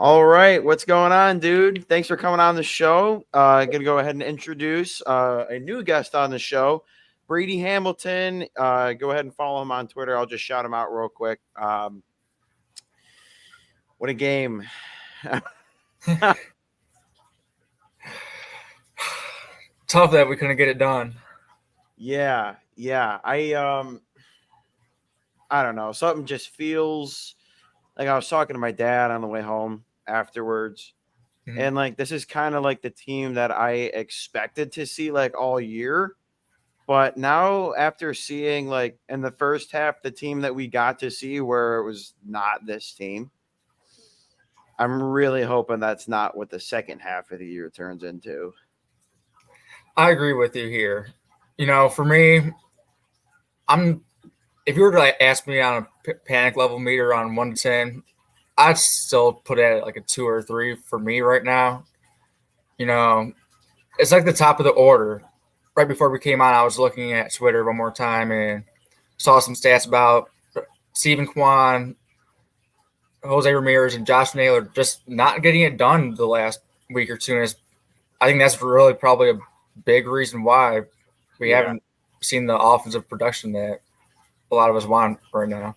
All right, what's going on, dude? Thanks for coming on the show. Gonna go ahead and introduce a new guest on the show, Brady Hamilton. Go ahead and follow him on Twitter. I'll just shout him out real quick. What a game! Tough that we couldn't get it done. Yeah. I don't know. Something just feels like I was talking to my dad on the way home afterwards. Mhm. And like this is kind of like the team that I expected to see like all year. But now after seeing like in the first half the team that we got to see where it was not this team, I'm really hoping that's not what the second half of the year turns into. I agree with you here. For me, I'm if you were to ask me on a panic level meter on 1 to 10, I'd still put it at like a 2 or 3 for me right now. You know, it's like the top of the order. Right before we came on, I was looking at Twitter one more time and saw some stats about Stephen Kwan, Jose Ramirez, and Josh Naylor just not getting it done the last week or two. And I think that's really probably a big reason why we Yeah. haven't seen the offensive production that a lot of us want right now.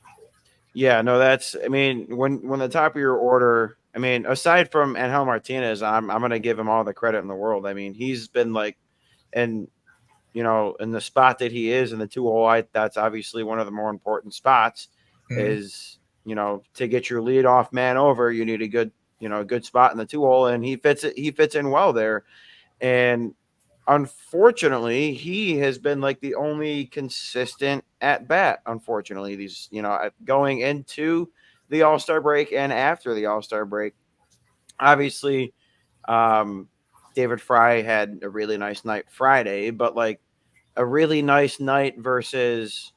Yeah, no, that's I mean, when the top of your order, I mean, aside from Angel Martinez, I'm gonna give him all the credit in the world. I mean, he's been like and in the spot that he is in the 2 hole, that's obviously one of the more important spots Mm-hmm. is, to get your lead off man over, you need a good spot in the 2 hole. And he fits in well there. And unfortunately, he has been like the only consistent at bat, unfortunately, going into the All-Star break and after the All-Star break. Obviously, um, David Fry had a really nice night Friday, but like a really nice night versus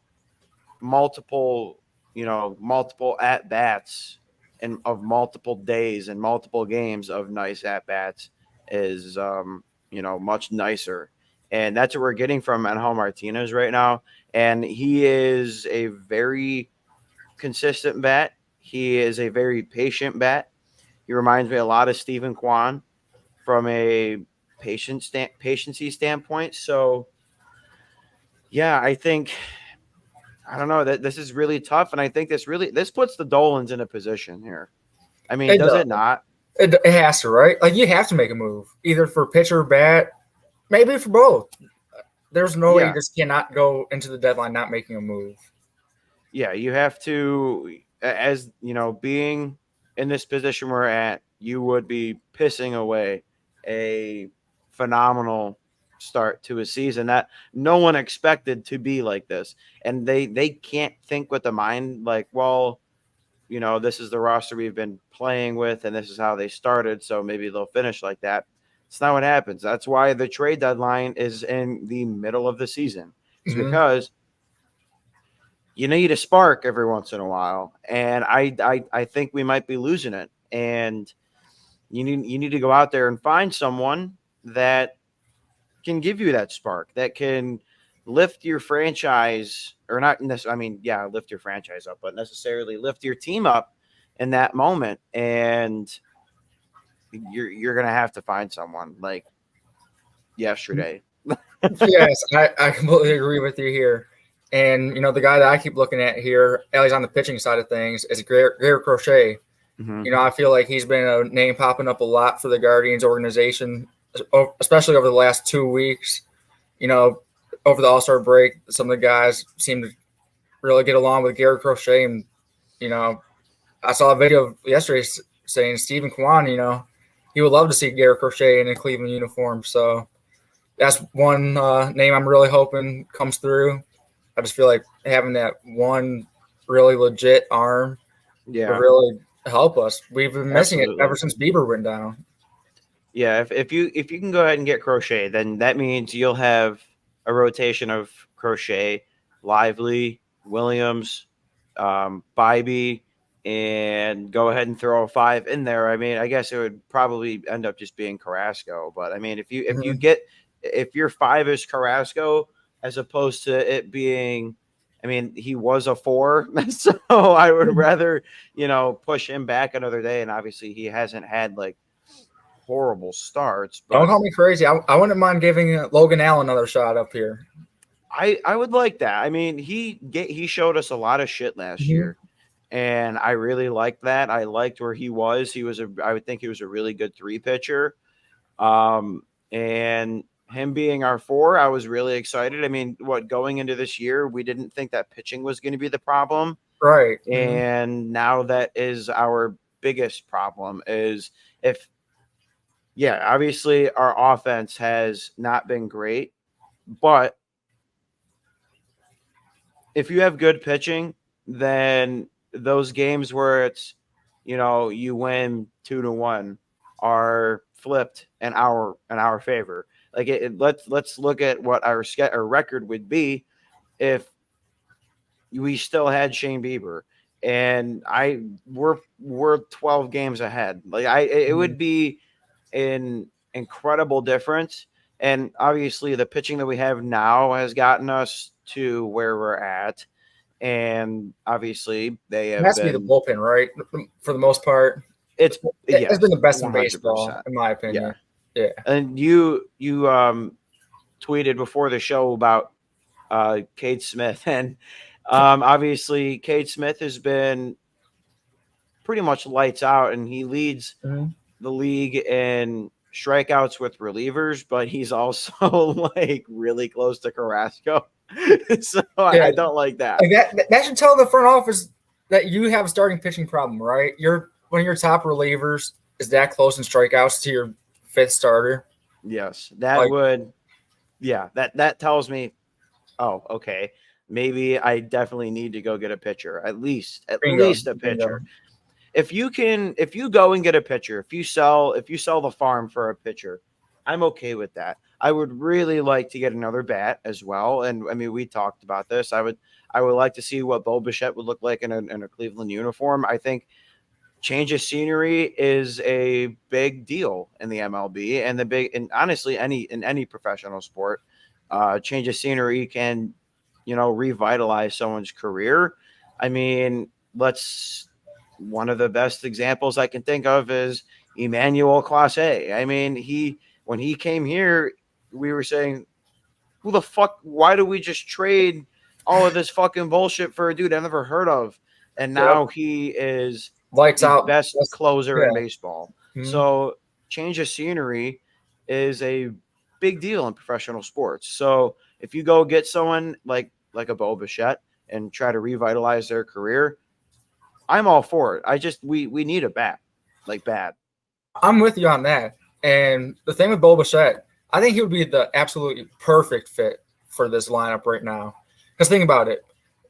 multiple, multiple at bats and of multiple days and multiple games of nice at bats is, much nicer. And that's what we're getting from Angel Martinez right now. And he is a very consistent bat. He is a very patient bat. He reminds me a lot of Stephen Kwan from a patiency standpoint. So yeah, I don't know that this is really tough, and I think this puts the Dolans in a position here. I mean, It does does. it not? It has to, right? Like you have to make a move, either for pitcher or bat, maybe for both. There's no way you Yeah, just cannot go into the deadline not making a move. yeah. You have to, as being in this position we're at, you would be pissing away a phenomenal start to a season that no one expected to be like this, and they can't think with the mind like, well, this is the roster we've been playing with, and this is how they started. So maybe they'll finish like that. It's not what happens. That's why the trade deadline is in the middle of the season. It's Mm-hmm. because you need a spark every once in a while, and I think we might be losing it. And you need to go out there and find someone that can give you that spark, that can lift your franchise, or not necessarily, I mean, yeah, lift your franchise up, but necessarily lift your team up in that moment. And you're gonna have to find someone like yesterday. Yes, I completely agree with you here. And the guy that I keep looking at here, at least on the pitching side of things, is Gary Crochet. Mm-hmm. I feel like he's been a name popping up a lot for the Guardians organization, especially over the last 2 weeks. You know, over the All Star break, some of the guys seem to really get along with Gary Crochet. And, you know, I saw a video yesterday saying Stephen Kwan, he would love to see Gary Crochet in a Cleveland uniform. So that's one name I'm really hoping comes through. I just feel like having that one really legit arm would Yeah, really help us. We've been missing it ever absolutely. since Bieber went down. Yeah, if you can go ahead and get Crochet, then that means you'll have a rotation of Crochet, Lively, Williams, Bybee, and go ahead and throw a five in there. I mean, I guess it would probably end up just being Carrasco. But I mean, Mm-hmm. if your five is Carrasco as opposed to it being I mean, he was a 4, so I would rather, push him back another day. And obviously, he hasn't had like horrible starts, Don't but call me crazy. I wouldn't mind giving Logan Allen another shot up here. I would like that. I mean, he showed us a lot of shit last Mm-hmm. year, and I really liked that. I liked where he was. I would think he was a really good 3 pitcher. And him being our 4, I was really excited. I mean, going into this year, we didn't think that pitching was going to be the problem, Right. Mm-hmm. and now that is our biggest problem. Is if yeah, obviously our offense has not been great, but if you have good pitching, then those games where it's you win 2-1 are flipped in our favor. Like let's look at what our record would be if we still had Shane Bieber, and we're 12 games ahead. Like it Mm-hmm. would be an incredible difference. And obviously, the pitching that we have now has gotten us to where we're at. And obviously, they It have has to be the been. bullpen, right? For the most part, It's it's been yes, the best in 100%. baseball, in my Yeah, opinion. Yeah. and you tweeted before the show about Cade Smith, and obviously, Cade Smith has been pretty much lights out, and he leads Mm-hmm. the league in strikeouts with relievers, but he's also like really close to Carrasco. So Yeah. I don't like that. Like that should tell the front office that you have a starting pitching problem, right? You're one of your top relievers is that close in strikeouts to your fifth starter. Yes, that Like, would. Yeah, that tells me. Oh, okay. Maybe I definitely need to go get a pitcher. At bingo, least a bingo. pitcher. If you go and get a pitcher, if you sell the farm for a pitcher, I'm okay with that. I would really like to get another bat as well. And I mean, we talked about this. I would like to see what Bo Bichette would look like in a Cleveland uniform. I think change of scenery is a big deal in the MLB and honestly any professional sport. Change of scenery can revitalize someone's career. I mean, let's one of the best examples I can think of is Emmanuel Clase. I mean, he when he came here, we were saying, who the fuck? Why do we just trade all of this fucking bullshit for a dude I never heard of? And Yep. now he is Lights the out. best closer in Yeah. baseball. Mm-hmm. So change of scenery is a big deal in professional sports. So if you go get someone like a Bo Bichette and try to revitalize their career, I'm all for it. We need a bat, like bad. I'm with you on that. And the thing with Bo Bichette, I think he would be the absolutely perfect fit for this lineup right now. Because think about it.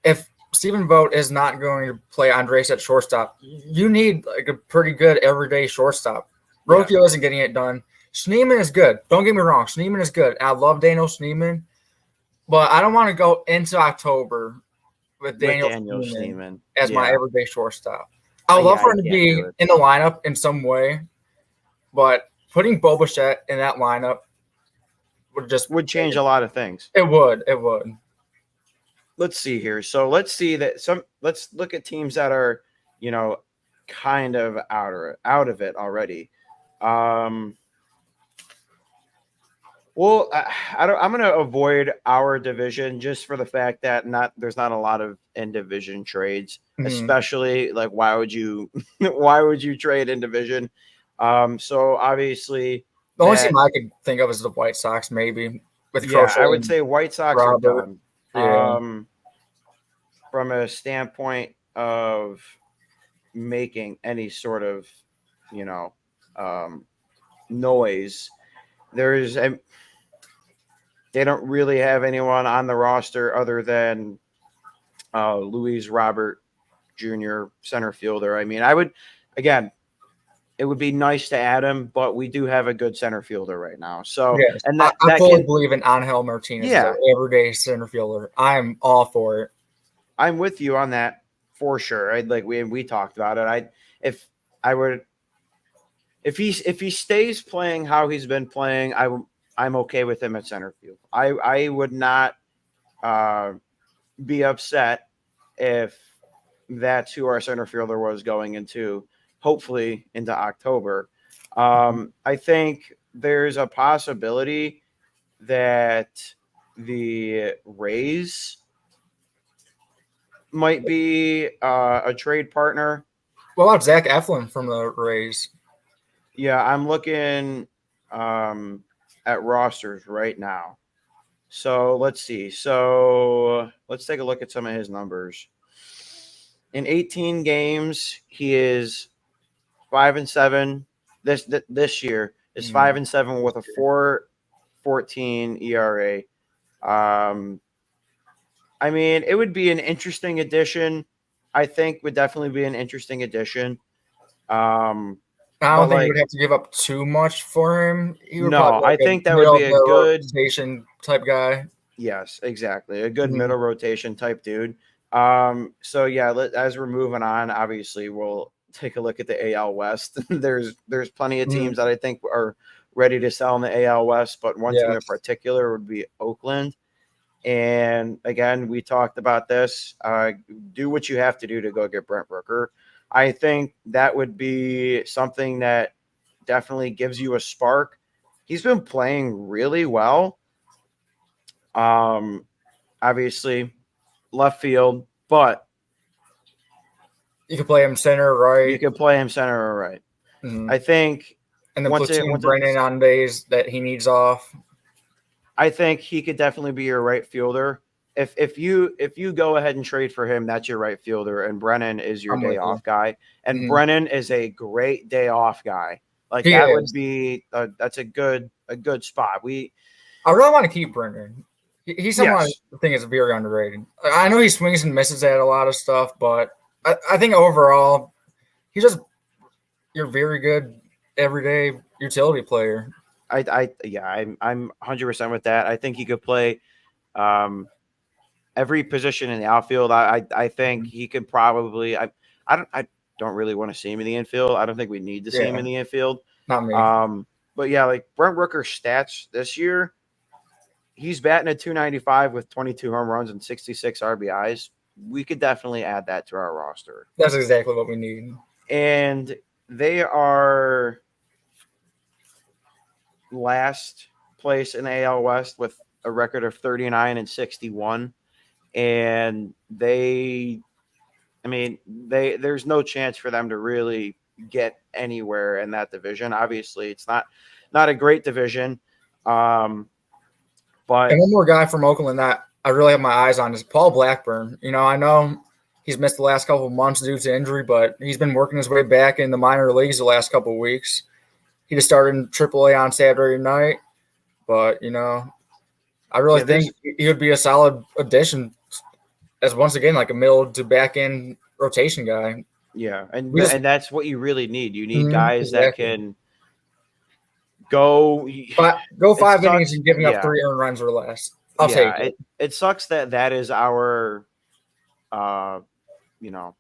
If Stephen Vogt is not going to play Andres at shortstop, you need like a pretty good everyday shortstop. Yeah. Rocchio isn't getting it done. Schneemann is good. Don't get me wrong. Schneemann is good. I love Daniel Schneemann. But I don't want to go into October with Daniel Schneemann Schneemann. as my Yeah. everyday shortstop. I would love Yeah, for I him to can't be do it. in the lineup in some way, but putting Bo Bichette in that lineup would just Would change a lot of things. it would. It would. Let's see here. So let's look at teams that are, kind of out of it already. Um Well, I'm going to avoid our division just for the fact that there's not a lot of in division trades, Mhm. especially like why would you why would you trade in division? So obviously The only team that I could think of is the White Sox, maybe with yeah, Crochet I would and say White Sox are Robert. done. Yeah. From a standpoint of making any sort of you know um, noise, there's they don't really have anyone on the roster other than Luis Robert Jr., center fielder. I mean, again, it would be nice to add him, but we do have a good center fielder right now. So, Yes. and I, that, I that fully can, believe in Angel Martinez as yeah, an everyday center fielder. I'm all for it. I'm with you on that for sure. We talked about it. If I would, if he stays playing how he's been playing, I'm okay with him at center field. I would not, uh, be upset if that's who our center fielder was going into, hopefully into October. I think there's a possibility that the Rays might be a trade partner. What about Zach Eflin from the Rays? Yeah, I'm looking at rosters right now. So let's see. So let's take a look at some of his numbers. In 18 games, he is 5-7. This year is Mm, 5-7 with a 4.14 ERA. Um, I mean, it would be an interesting addition. I think would definitely be an interesting addition. Um, I but don't think you like, would have to give up too much for him. He would probably no, be I like think a that would middle be of a the good. rotation type guy. Yes, exactly. A good Mm-hmm. middle rotation type dude. So yeah, as we're moving on, obviously we'll take a look at the AL West. there's plenty of Mm-hmm. teams that I think are ready to sell in the AL West, but one team in Yes. particular would be Oakland. And again, we talked about this. Do what you have to do to go get Brent Rooker. I think that would be something that definitely gives you a spark. He's been playing really well. Um, Obviously left field, but You could play him center, you right? can play him center or right. Mm-hmm. I think And then once it platoon once Brennan it's on days that he needs off. I think he could definitely be your right fielder. If you go ahead and trade for him, that's your right fielder, and Brennan is your I'm day with you. off guy. And Mm-hmm. Brennan is a great day off guy. Like He that would is. be that's a good spot. We I really want to keep Brennan. He's someone Yes, I think is very underrated. I know he swings and misses at a lot of stuff, but I think overall he's just you're very good everyday utility player. I yeah, I'm 100% with that. I think he could play um every position in the outfield. I think Mhm. he could probably. I don't really want to see him in the infield. I don't think we need to see him Yeah, in the infield. not me. Um, but yeah, like Brent Rooker's stats this year, he's batting at 295 with 22 home runs and 66 RBIs. We could definitely add that to our roster. That's exactly what we need. And they are last place in the AL West with a record of 39-61. And there's no chance for them to really get anywhere in that division. Obviously, it's not a great division, um, And but one more guy from Oakland that I really have my eyes on is Paul Blackburn. I know he's missed the last couple of months due to injury, but he's been working his way back in the minor leagues the last couple of weeks. He just started in AAA on Saturday night, but I really yeah, think he would be a solid addition as once again like a middle to back end rotation guy. and We just that's what you really need. You need guys that exactly can go. go It 5 innings sucks. and giving up Yeah, 3 earned runs or less. I'll yeah. take it. It sucks that is our, uh, you know,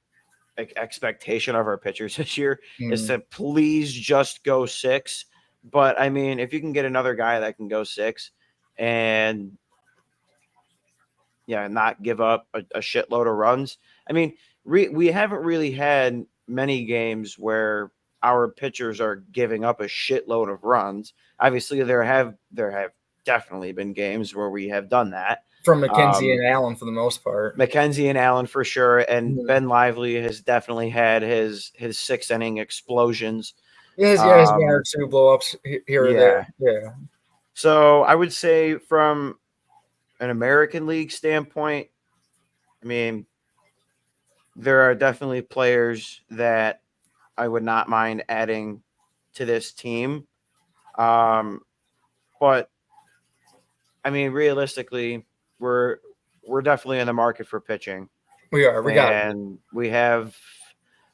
expectation of our pitchers this year is Mm. to please just go six. But I mean, if you can get another guy that can go six and yeah, not give up a shitload of runs. I mean, we haven't really had many games where our pitchers are giving up a shitload of runs. Obviously, there have definitely been games where we have done that. From McKenzie Um, and Allen for the most part. McKenzie and Allen for sure, and Mm. Ben Lively has definitely had his sixth inning explosions. He has one or Um, two blow ups here or there. yeah, Yeah. so I would say from an American League standpoint, I mean, there are definitely players that I would not mind adding to this team. Um, but I mean, realistically, we're we're definitely in the market for pitching, We are. We got it. and we have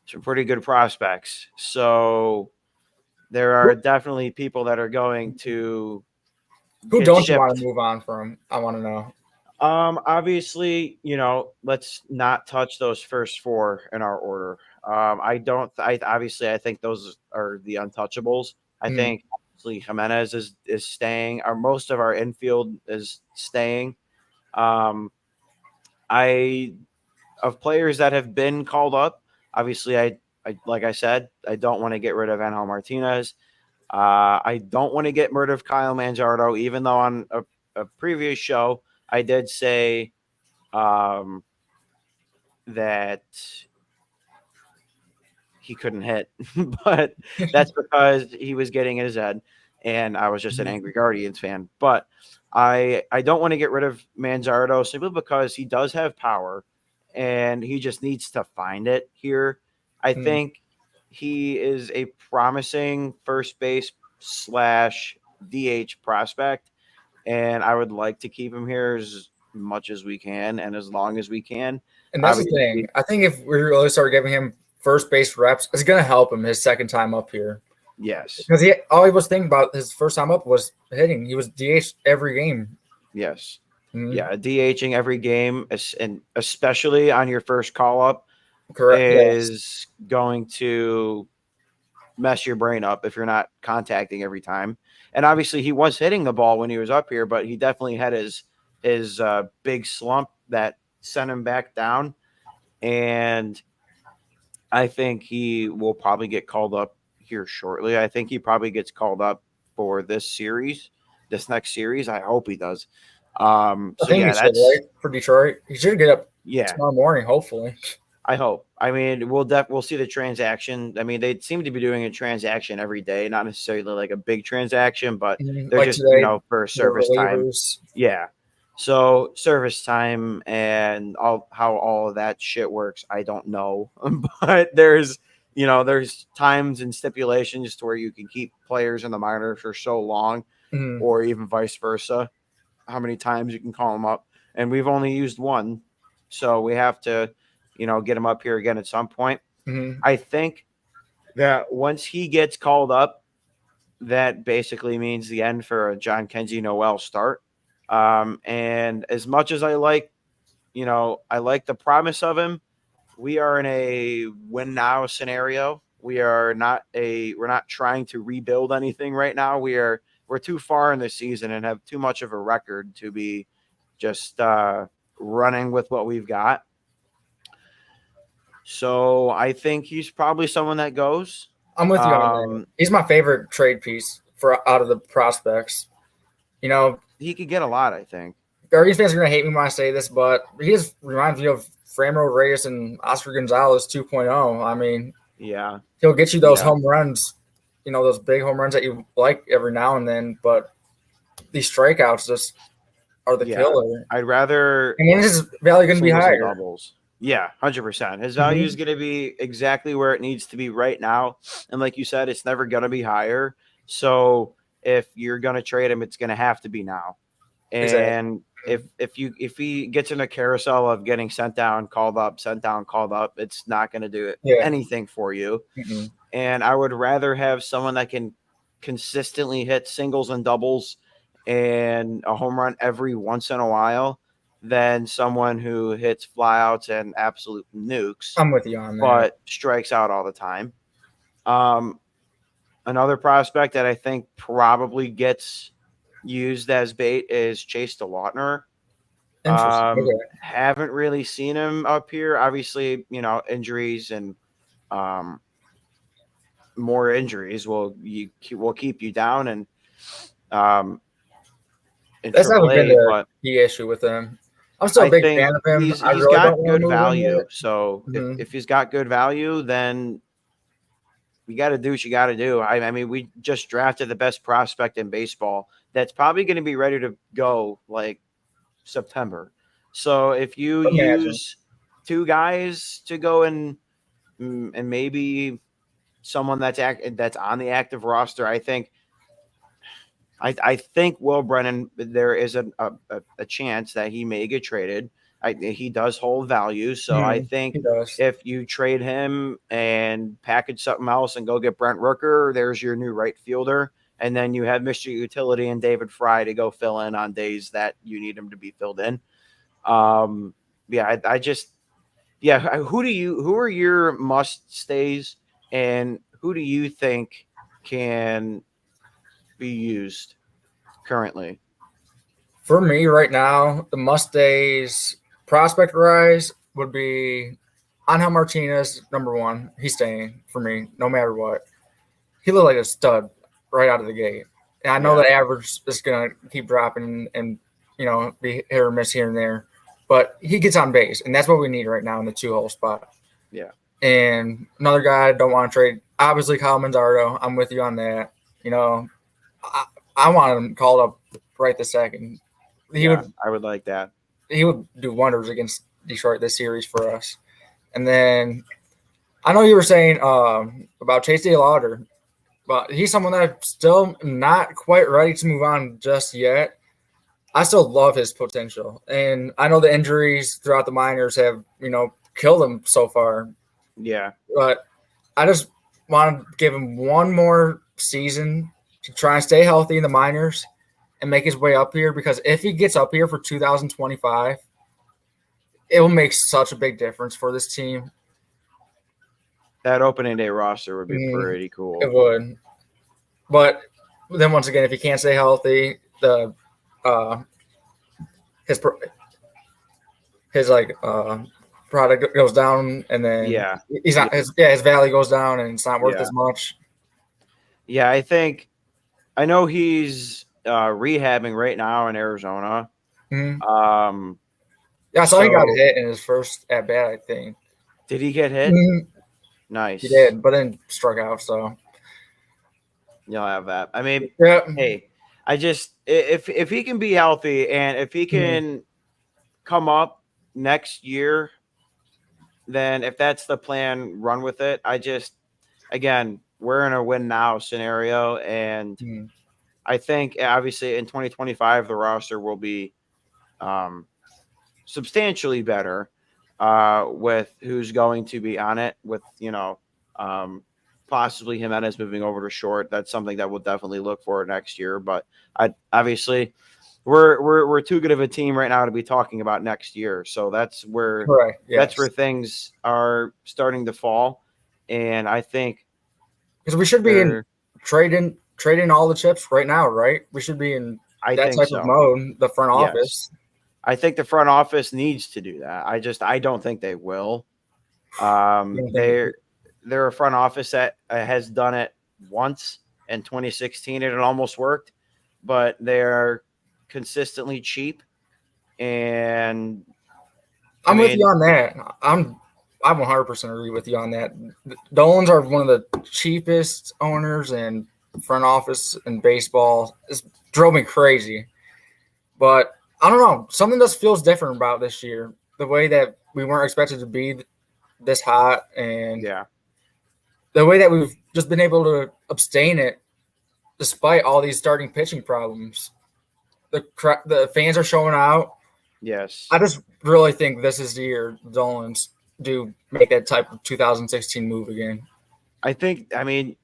some pretty good prospects. So there are Who, definitely people that are going to who get don't you want to shipped. move on from? I want to know. Obviously, let's not touch those first four in our order. I don't. I think those are the untouchables. I Mm. think obviously Jimenez is staying. Our most of our infield is staying. Um, I of players that have been called up. Obviously, I like I said, I don't want to get rid of Angel Martinez. I don't want to get rid of Kyle Mangiardo, even though on a previous show I did say um, that he couldn't hit, but that's because he was getting in his head, and I was just an angry Guardians fan. But I don't want to get rid of Mangiardo simply because he does have power, and he just needs to find it here. I Mm. think he is a promising first base slash DH prospect, and I would like to keep him here as much as we can and as long as we can. And that's the thing. Obviously, I think if we really start giving him first base reps, it's going to help him his second time up here. yes. Because all he was thinking about his first time up was hitting. He was DH every game. Yes. Mm-hmm. Yeah, DHing every game, and especially on your first call up, Correct. Yes. is going to mess your brain up if you're not contacting every time. And obviously, he was hitting the ball when he was up here, but he definitely had his big slump that sent him back down. And I think he will probably get called up here shortly. I think he probably gets called up for this next series. I hope he does. I So think he yeah, should, that's right? For Detroit. He should get up yeah. tomorrow morning, hopefully. I hope. I mean, we'll see the transaction. I mean, they seem to be doing a transaction every day, not necessarily like a big transaction, but they're Like just today, for the service time. relievers. Yeah. So service time and all how all of that shit works, I don't know. But there's times and stipulations to where you can keep players in the minor for so long, Mm-hmm. or even vice versa. How many times you can call them up, and we've only used one, so we have to, get him up here again at some point. Mm-hmm. I think that once he gets called up, that basically means the end for a John Kenzie Noel start. And as much as I like the promise of him, we are in a win now scenario. We're not trying to rebuild anything right now. We're too far in the season and have too much of a record to be just running with what we've got. So I think he's probably someone that goes. I'm with you on that. Um, He's my favorite trade piece for out of the prospects. You know, he could get a lot, I think. Guardians fans are gonna hate me when I say this, but he just reminds me of Framber Reyes and Oscar Gonzalez 2.0. I mean, Yeah, he'll get you those yeah, home runs, those big home runs that you like every now and then, but these strikeouts just are the yeah. killer. I'd rather And then his value going to be singles and higher. doubles. Yeah, 100%. His value is Mm-hmm. going to be exactly where it needs to be right now. And like you said, it's never going to be higher. So if you're going to trade him, it's going to have to be now. Exactly. And if he gets in a carousel of getting sent down, called up, it's not going to do Yeah. anything for you. Mm-hmm. And I would rather have someone that can consistently hit singles and doubles and a home run every once in a while than someone who hits flyouts and absolute nukes, I'm with you on that. but strikes out all the time. Um, Another prospect that I think probably gets used as bait is Chase DeLautner. Interesting. Okay. Haven't really seen him up here. Obviously, injuries and um, more injuries will keep you down and um, in That's never been AAA. the But key issue with him. I'm still a I big think fan of him. I he's really don't got want good to move him value. yet. So Mm-hmm. if he's got good value, then you got to do what you got to do. I mean, we just drafted the best prospect in baseball. That's probably going to be ready to go like September. So if you Imagine. use two guys to go and maybe someone that's on the active roster, I think Will Brennan, there is a chance that he may get traded. He does hold value, so I Mm-hmm. He think does. if you trade him and package something else and go get Brent Rooker, there's your new right fielder, and then you have Mr. Utility and David Fry to go fill in on days that you need him to be filled in. Yeah, I just who are your must stays, and who do you think can be used currently? For me right now, the must-stays prospect rise would be Angel Martinez, number one. He's staying for me, no matter what. He looked like a stud right out of the gate. And I know Yeah. the average is going to keep dropping and, be hit or miss here and there. But he gets on base, and that's what we need right now in the 2-hole spot. Yeah. And another guy I don't want to trade, obviously Kyle Manzardo. I'm with you on that. I want him called up right this second. I would like that. He would do wonders against Detroit this series for us. And then I know you were saying about Chase DeLauder, but he's someone that I'm still not quite ready to move on just yet. I still love his potential. And I know the injuries throughout the minors have, killed him so far. Yeah. But I just want to give him one more season to try and stay healthy in the minors and make his way up here, because if he gets up here for 2025, it will make such a big difference for this team. That opening day roster would be pretty cool. It would. But then once again, if he can't stay healthy, the his product goes down, and then he's not his value goes down, and it's not worth as much. Yeah, I know he's rehabbing right now in Arizona. Mm-hmm. I saw he got hit in his first at bat, I think. Did he get hit? Mm-hmm. Nice. He did, but then struck out. So you'll have that. I mean, hey, I just if he can be healthy and if he can come up next year, then if that's the plan, run with it. Again, we're in a win now scenario, and I think obviously in 2025 the roster will be substantially better with who's going to be on it, with possibly Jimenez moving over to short. That's something that we'll definitely look for next year. But obviously we're too good of a team right now to be talking about next year. So that's where that's where things are starting to fall. And I think because we should be in trading all the chips right now, right? We should be in that type of mode, the front office. I think the front office needs to do that. I don't think they will. They're a front office that has done it once in 2016 and it almost worked, but they're consistently cheap. And I'm with you on that. I'm 100% agree with you on that. Dolans are one of the cheapest owners and front office in baseball. It drove me crazy. But I don't know. Something just feels different about this year. The way that we weren't expected to be this hot, and the way that we've just been able to abstain it despite all these starting pitching problems. The fans are showing out. Yes. I just really think this is the year Dolans do make that type of 2016 move again. I mean,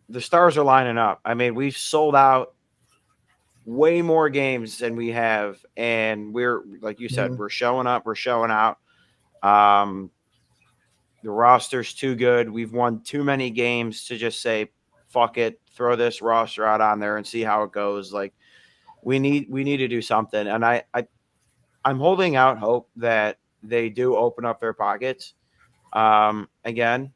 the stars are lining up. I mean, we've sold out way more games than we have, and we're, like you said, we're showing up, we're showing out. The roster's too good. We've won too many games to just say, fuck it, throw this roster out on there and see how it goes. Like, we need to do something. And I'm holding out hope that they do open up their pockets. Again, am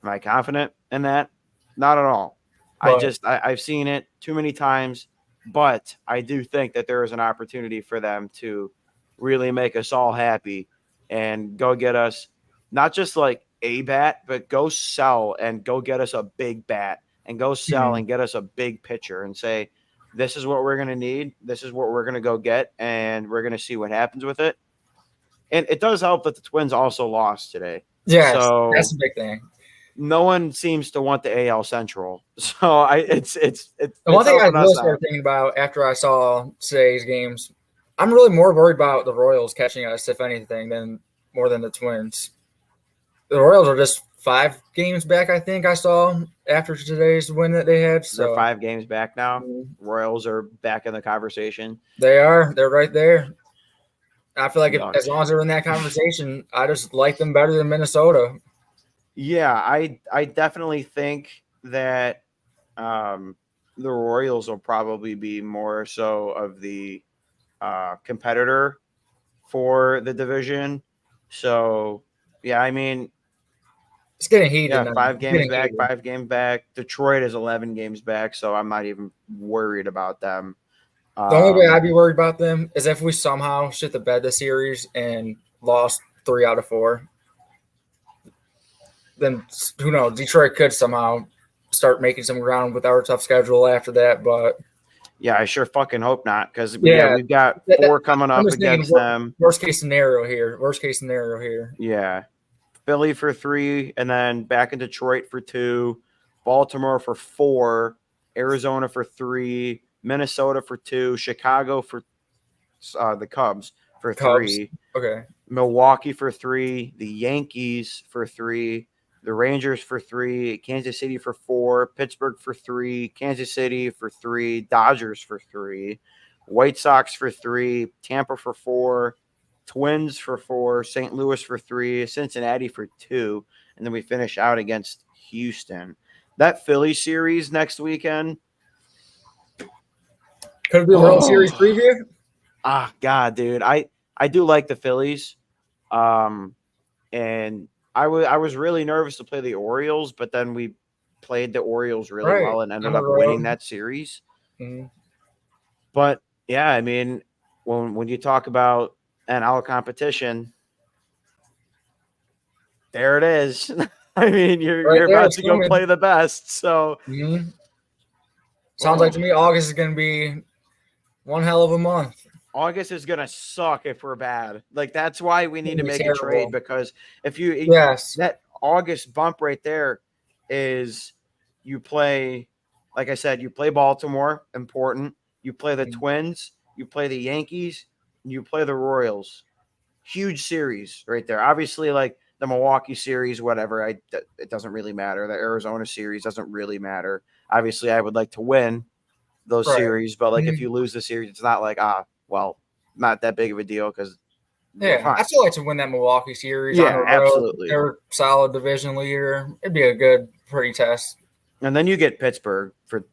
I confident in that? Not at all. But I've seen it too many times, but I do think that there is an opportunity for them to really make us all happy and go get us not just like a bat, but go sell and go get us a big bat and go sell and get us a big pitcher and say, this is what we're going to need. This is what we're going to go get, and we're going to see what happens with it. And it does help that the Twins also lost today. Yeah, so that's a big thing. No one seems to want the AL Central, so it's one thing I really started thinking about after I saw today's games. I'm really more worried about the Royals catching us, if anything, than the Twins. The Royals are just 5 games back, I think I saw after today's win that they had. So they're 5 games back now. Royals are back in the conversation. They are. They're right there. I feel like as long as they're in that conversation, I just like them better than Minnesota. Yeah, I definitely think that the Royals will probably be more so of the competitor for the division. So yeah, I mean, It's getting heated yeah, now. five It's games getting back, heated. 5 games back. Detroit is 11 games back, so I'm not even worried about them. The only way Um, I'd be worried about them is if we somehow shit the bed this series and lost 3 out of 4. Then who knows? Detroit could somehow start making some ground with our tough schedule after that. But yeah, I sure fucking hope not because yeah, we've got that, 4 coming I'm up just thinking against them. worst case scenario here. Worst case scenario here. Yeah, Philly for 3, and then back in Detroit for 2, Baltimore for 4, Arizona for 3, Minnesota for 2, Chicago for the Cubs for Cubs. 3, Okay. Milwaukee for 3, the Yankees for 3, the Rangers for 3, Kansas City for 4, Pittsburgh for 3, Kansas City for 3, Dodgers for 3, White Sox for 3, Tampa for 4, Twins for 4, St. Louis for 3, Cincinnati for 2, and then we finish out against Houston. That Philly series next weekend. Could it be a World Series Oh, preview? God, dude, I do like the Phillies. Um, and I was really nervous to play the Orioles, but then we played the Orioles really Right. well and On ended the up winning road. that series. Mhm. But yeah, I mean, when you talk about NL competition, there it is. I mean, Right you're there. about It's to go coming. play the best. So, Sounds like oh, to me August is going to be one hell of a month. August is gonna suck if we're bad. Like that's why we It's need going to to be make a trade terrible. because if you Yes. that August bump right there is you play, like I said, you play Baltimore, important. You play the Mhm. Twins, you play the Yankees, you play the Royals. Huge series right there. Obviously, like the Milwaukee series, whatever. It doesn't really matter. The Arizona series doesn't really matter. Obviously, I would like to win those Right. series, but like if Mhm. you lose the series, it's not like well, not that big of a deal because we're Yeah. I fine. still like to win that Milwaukee series on the Yeah, road. absolutely. They're a solid division leader. It'd be a good pretty-test. And then you get Pittsburgh for.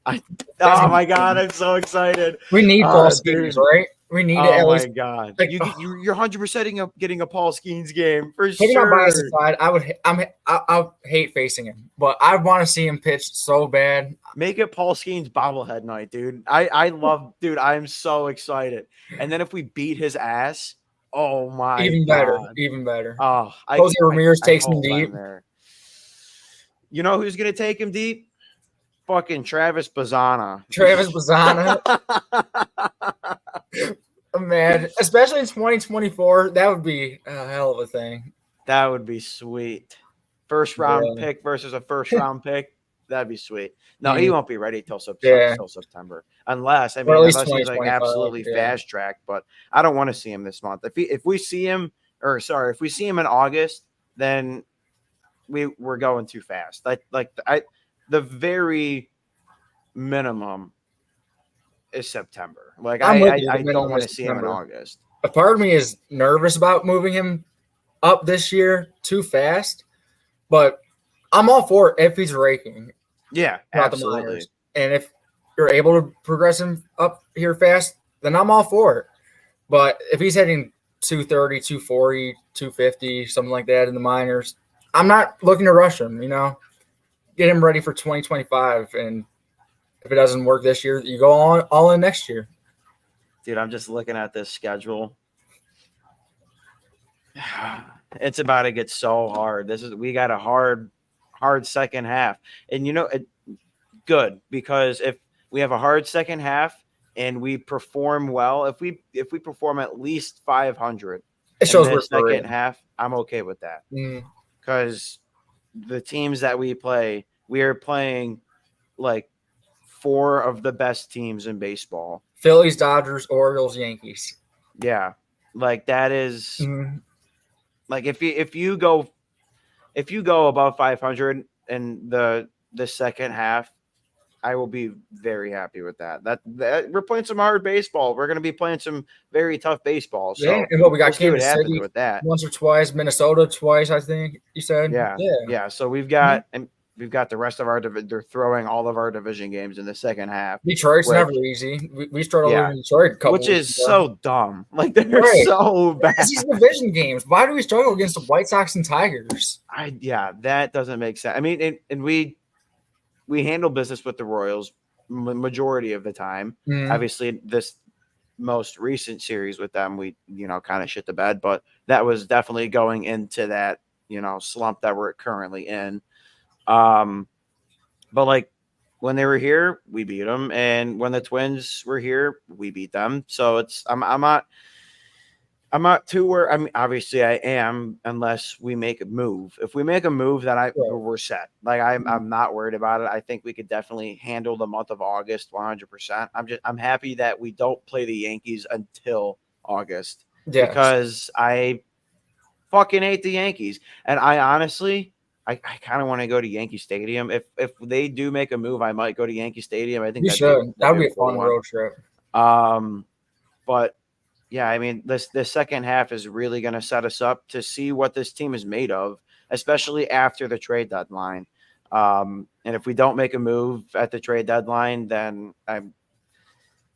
I, That's oh gonna be my god, fun. I'm so excited. We need Paul Skeens, Dude. right? We need it Oh at my least. god, Like, you're 100% getting a Paul Skeens game for taking my bias sure. aside, I hate facing him, but I want to see him pitch so bad. Make it Paul Skeens bobblehead night, dude. I love, dude. I'm so excited. And then if we beat his ass, oh my Even better, god. even better. Oh, Jose Ramirez I takes him hope I'm deep. there. You know who's gonna take him deep? Fucking Travis Bazana. Travis Bazzana, man, especially in 2024, that would be a hell of a thing. That would be sweet. First round Yeah, pick versus a first round pick. That'd be sweet. No, he Mm, won't be ready till yeah, September, unless or at least unless he's like 2025. absolutely Yeah, fast tracked. But I don't want to see him this month. If we see him, or sorry, if we see him in August, then we're going too fast. The very minimum is September. Like I'm with you. The I don't minimum want is to see him in September. August. A part of me is nervous about moving him up this year too fast, but I'm all for it if he's raking Yeah, throughout the absolutely. minors. And if you're able to progress him up here fast, then I'm all for it. But if he's hitting 230, 240, 250, something like that in the minors, I'm not looking to rush him, get him ready for 2025. And if it doesn't work this year, you go all in next year. Dude, I'm just looking at this schedule. It's about to get so hard. We got a hard second half. And good because if we have a hard second half and we perform well, if we perform at least 500 It in shows we're this for second real. half, I'm okay with that. Mm, Cuz the teams that we play, we are playing like 4 of the best teams in baseball. Phillies, Dodgers, Orioles, Yankees. Yeah. Like that is Mm, like if you go above 500 in the second half, I will be very happy with that. That we're playing some hard baseball. We're going to be playing some very tough baseball. yeah, So and what we we'll got see what Kansas happens City with that. once or twice, Minnesota twice, I think you said. Yeah, Yeah. yeah. So we've Mhm. got and we've got the rest of our they're throwing all of our division games in the second half. Detroit's Which, never easy. We struggled yeah, in Detroit a couple which weeks is ago. so dumb. Like they're Right. so bad. These division games. Why do we struggle against the White Sox and Tigers? That doesn't make sense. I mean, and we handle business with the Royals majority of the time. Obviously, this most recent series with them, we kind of shit the bed, but that was definitely going into that slump that we're currently in. But like when they were here, we beat them, and when the Twins were here, we beat them. So I'm not too where I mean obviously I am unless we make a move. If we make a move that we're set. Like I'm not worried about it. I think we could definitely handle the month of August 100%. I'm happy that we don't play the Yankees until August because I fucking hate the Yankees. And I honestly I kind of want to go to Yankee Stadium. If they do make a move, I might go to Yankee Stadium. I think You that'd should. That would be be a a cool fun one. road trip. But yeah, I mean, this second half is really going to set us up to see what this team is made of, especially after the trade deadline. And if we don't make a move at the trade deadline, then I'm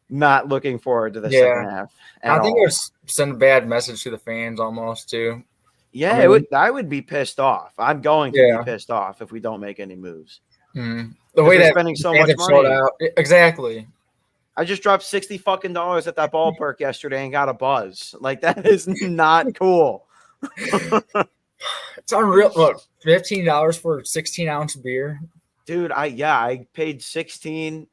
not looking forward to the second half at all. I think it would send a bad message to the fans almost too. Yeah, it would. I would be pissed off. I'm going to be pissed off if we don't make any moves. The way they're that spending so much money. Exactly. I just dropped $60 fucking at that ballpark yesterday and got a buzz. Like that is not cool. It's unreal. What, $15 for a 16-ounce beer? Dude, I paid $16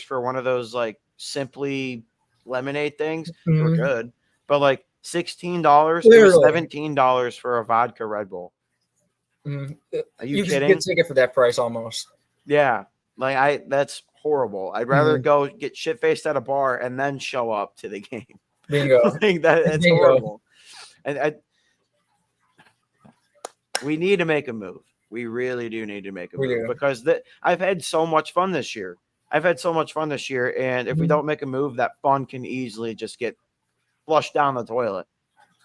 for one of those like Simply lemonade things. We're good. But like $16, it was $17 for a vodka Red Bull. Are you kidding? You could get a ticket for that price almost. Yeah. Like that's horrible. I'd rather go get shit faced at a bar and then show up to the game. Bingo. That's horrible. And we need to make a move. We really do need to make a move because I've had so much fun this year. And if we don't make a move, that fun can easily just get flushed down the toilet.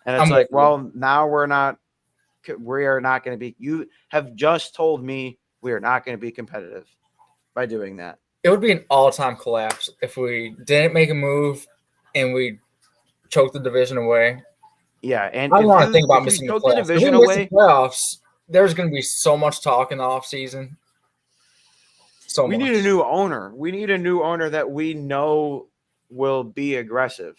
And it's like, well, now we are not going to be. You have just told me we are not going to be competitive by doing that. It would be an all-time collapse if we didn't make a move and we choked the division away. Yeah, and I don't want to think about missing the playoffs. Division away, playoffs, there's going to be so much talk in the offseason. We need a new owner. We need a new owner that we know will be aggressive.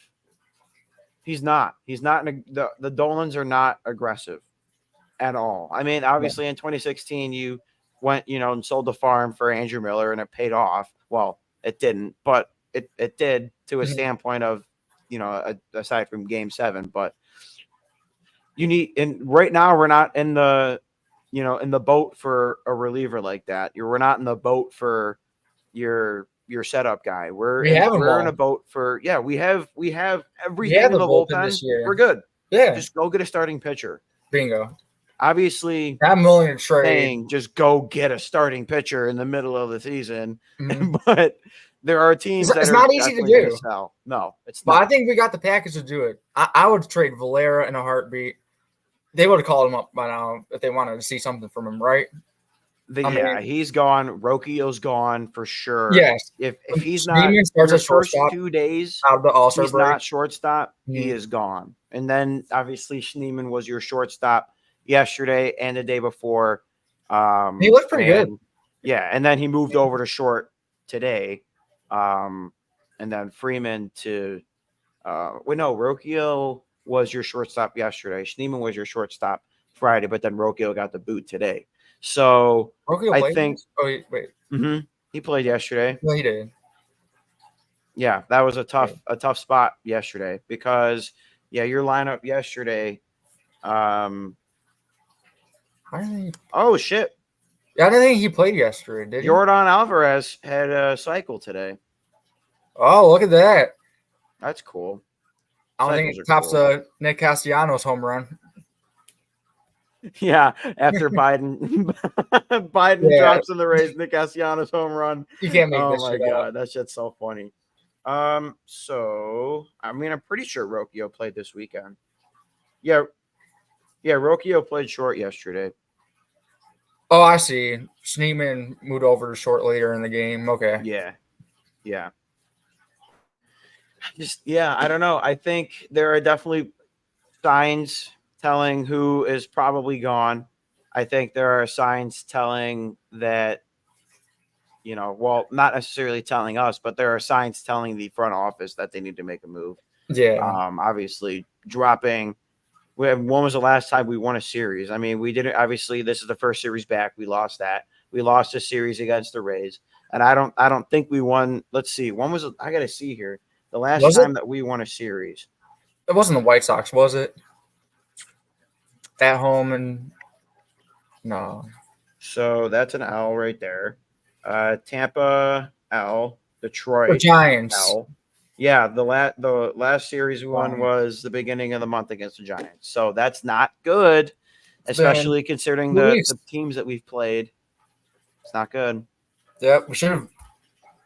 He's not. The Dolans are not aggressive at all. I mean, obviously in 2016, you went, and sold the farm for Andrew Miller and it paid off. Well, it didn't, but it did to a standpoint of, aside from Game 7. But right now we're not in the in the boat for a reliever like that. We're not in the boat for your setup guy. We're in a boat for we have everything in the bullpen. We're good. Yeah, just go get a starting pitcher. Bingo. Obviously, I'm willing to trade. Just go get a starting pitcher in the middle of the season, but there are teams that it's are not easy to do. Sell. No, it's not. But I think we got the package to do it. I would trade Valera in a heartbeat. They would have called him up by now if they wanted to see something from him, right? He's gone. Rocchio's gone for sure. Yes. If he's not in the first 2 days out of the All-Star he's break. Not shortstop, he is gone. And then obviously Schneemann was your shortstop yesterday and the day before. He looked pretty good. Yeah, and then he moved over to short today. And then Freeman to Rocchio was your shortstop yesterday. Schneemann was your shortstop Friday, but then Rocchio got the boot today. So I think. Oh wait. He played yesterday. No, he did. Yeah, that was a tough spot yesterday because your lineup yesterday. Oh shit! Yeah, I didn't think he played yesterday. Did he? Jordan Alvarez had a cycle today. Oh, look at that! That's cool. I don't think it tops Nick Castellanos' home run. Yeah, after Biden drops in the Rays, Nick Castellanos home run. You can't make this shit up. That shit's so funny. So I'm pretty sure Rocchio played this weekend. Yeah, Rocchio played short yesterday. Oh, I see. Schneeman moved over to short later in the game. Okay. Yeah, yeah. Just yeah, I don't know. I think there are definitely signs telling who is probably gone. I think there are signs telling that, well, not necessarily telling us, but there are signs telling the front office that they need to make a move. Yeah. Obviously, dropping. When was the last time we won a series? I mean, we didn't. Obviously, this is the first series back. We lost that. We lost a series against the Rays, and I don't think we won. Let's see. When was it? I got to see here. The last Was it? time that we won a series. It wasn't the White Sox, was it? At home and no. So that's an L right there. Tampa L, The Detroit Giants. L. Yeah, the last series we won Giants. was the beginning of the month against the Giants. So that's not good, It's been especially considering 2 weeks. the teams that we've played. It's not good. Yep. We should have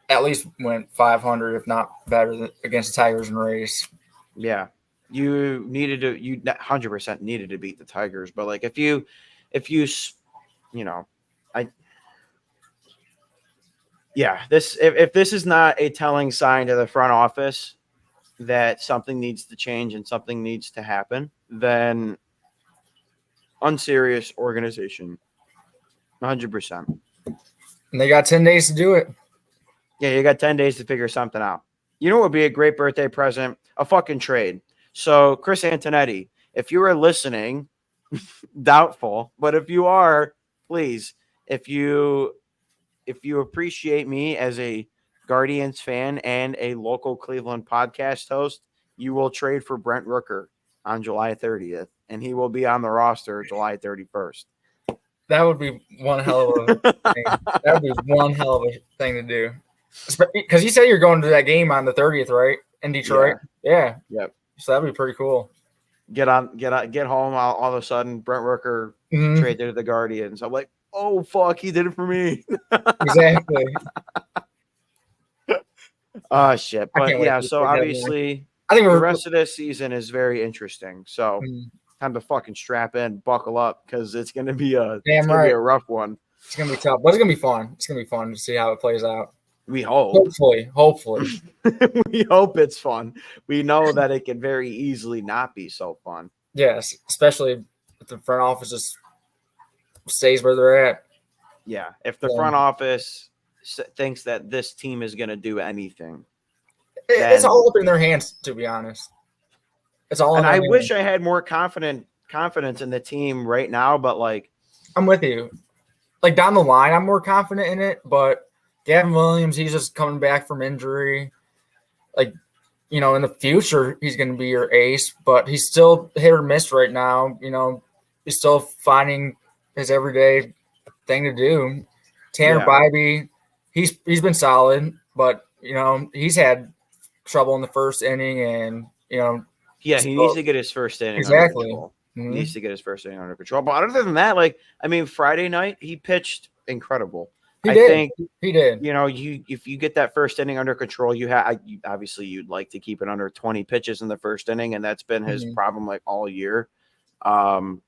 at least went 500, if not better, against the Tigers and Rays. Yeah, you 100% needed to beat the Tigers, but like you know, I yeah, this if this is not a telling sign to the front office that something needs to change and something needs to happen, then unserious organization, 100%. And they got 10 days to do it. Yeah, you got 10 days to figure something out. You know what would be a great birthday present? A fucking trade. So, Chris Antonetti, if you are listening, doubtful, but if you are, please, if you appreciate me as a Guardians fan and a local Cleveland podcast host, you will trade for Brent Rooker on July 30th, and he will be on the roster July 31st. That would be one hell of a thing. That would be one hell of a thing to do. Because you said you're going to that game on the 30th, right? In Detroit? Yeah. Yep. So that'd be pretty cool. Get home. All of a sudden, Brent Rooker traded to the Guardians. I'm like, oh fuck, he did it for me. Exactly. Oh shit. But yeah, so I obviously think the rest of this season is very interesting. So time to fucking strap in, buckle up, because it's gonna be a be a rough one. It's gonna be tough, but it's gonna be fun. It's gonna be fun to see how it plays out. We hope. Hopefully. We hope it's fun. We know that it can very easily not be so fun. Yes, especially if the front office just stays where they're at. Yeah, if the front office thinks that this team is going to do anything, it's all up in their hands. To be honest, it's all. And I wish I had more confidence in the team right now, but like, I'm with you. Like down the line, I'm more confident in it, but Gavin Williams, he's just coming back from injury. Like, in the future, he's going to be your ace, but he's still hit or miss right now. He's still finding his everyday thing to do. Tanner Bybee, he's been solid, but, he's had trouble in the first inning and, he needs to get his first inning under control. He needs to get his first inning under control. But other than that, Friday night, he pitched incredible. I think he did. If you get that first inning under control, obviously you'd like to keep it under 20 pitches in the first inning, and that's been his problem all year. Same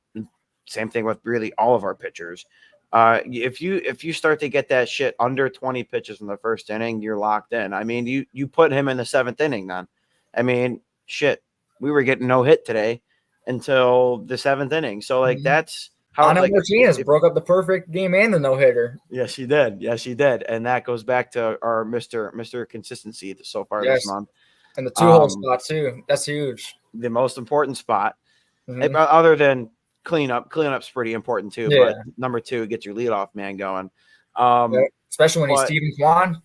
thing with really all of our pitchers. If you start to get that shit under 20 pitches in the first inning, you're locked in. I mean, you put him in the seventh inning then. I mean, shit, we were getting no hit today until the seventh inning. So that's how Martinez broke up the perfect game and the no-hitter. Yes, he did. And that goes back to our Mr. Consistency so far this month. And the two-hole spot too. That's huge. The most important spot. Other than cleanup's pretty important too. Yeah. But number two, get your leadoff man going. Especially when he's Steven Kwan.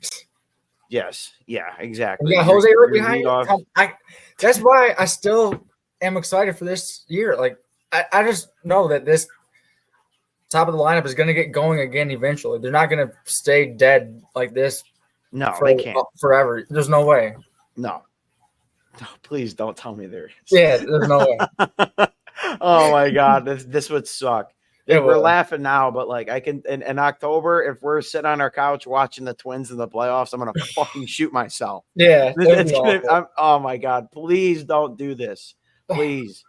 Yes. Yeah, exactly. Yeah, Jose right behind. That's why I still am excited for this year. I just know that this top of the lineup is going to get going again eventually. They're not going to stay dead like this. No, they can't forever. There's no way. No, please don't tell me there is. Yeah, there's no way. Oh my God, this would suck. We're laughing now, but I can in October, if we're sitting on our couch watching the Twins in the playoffs, I'm gonna fucking shoot myself. Yeah, oh my God, please don't do this, please.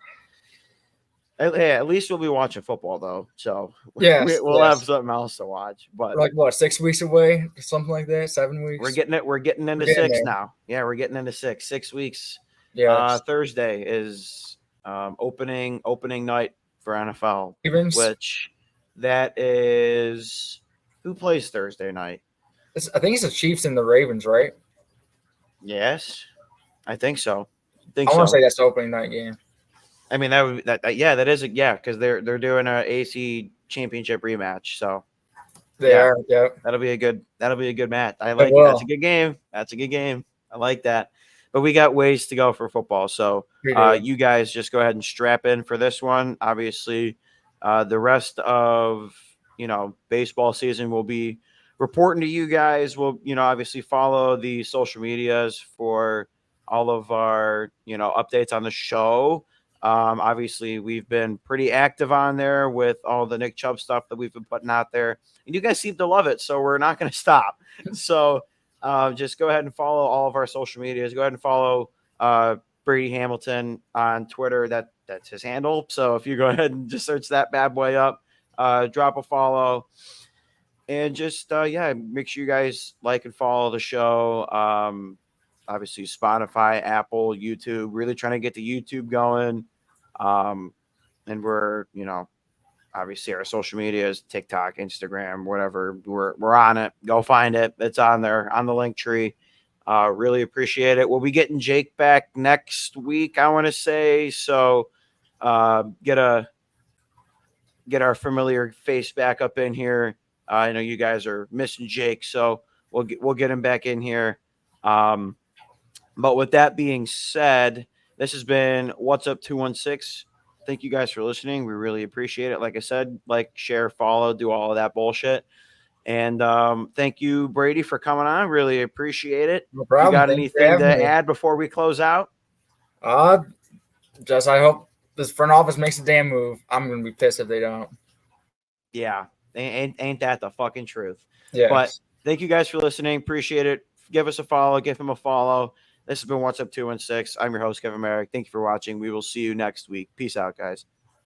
At least we'll be watching football though, so Yes, we'll have yes. something else to watch. But We're like what, 6 weeks away, something like that, 7 weeks. we're getting We're into getting six there. now. Yeah, we're getting into 6 weeks. Yes. Thursday is opening night for NFL, Ravens. which that is who plays Thursday night. I think it's the Chiefs and the Ravens, right? Yes, I think so. I want to say that's the opening night game. I mean that would yeah, that is yeah, because they're doing a AC championship rematch. So They yeah, are. Yep. that'll be a good match. I It like it. That's a will. good game. That's a good game. I like that. But we got ways to go for football. So We do. you guys just go ahead and strap in for this one. Obviously, the rest of baseball season will be reporting to you guys. We'll obviously follow the social medias for all of our updates on the show. Obviously, we've been pretty active on there with all the Nick Chubb stuff that we've been putting out there, and you guys seem to love it. So we're not going to stop. So just go ahead and follow all of our social medias. Go ahead and follow Brady Hamilton on Twitter. That's his handle. So if you go ahead and just search that bad boy up, drop a follow, and just make sure you guys like and follow the show. Obviously, Spotify, Apple, YouTube. Really trying to get the YouTube going. And we're obviously our social media is TikTok, Instagram, whatever. We're on it. Go find it. It's on there on the link tree. Really appreciate it. We'll be getting Jake back next week, I want to say. So get our familiar face back up in here. I know you guys are missing Jake, so we'll get him back in here. But with that being said, this has been What's Up 216. Thank you guys for listening. We really appreciate it. Like I said, like, share, follow, do all of that bullshit. And thank you, Brady, for coming on. Really appreciate it. No You problem. got Thank you for anything having to me. add before we close out? Uh, just I hope this front office makes a damn move. I'm gonna be pissed if they don't. Yeah, ain't that the fucking truth? But Yes. thank you guys for listening. Appreciate it. Give us a follow. Give him a follow. This has been What's Up 216. I'm your host, Kevin Merrick. Thank you for watching. We will see you next week. Peace out, guys.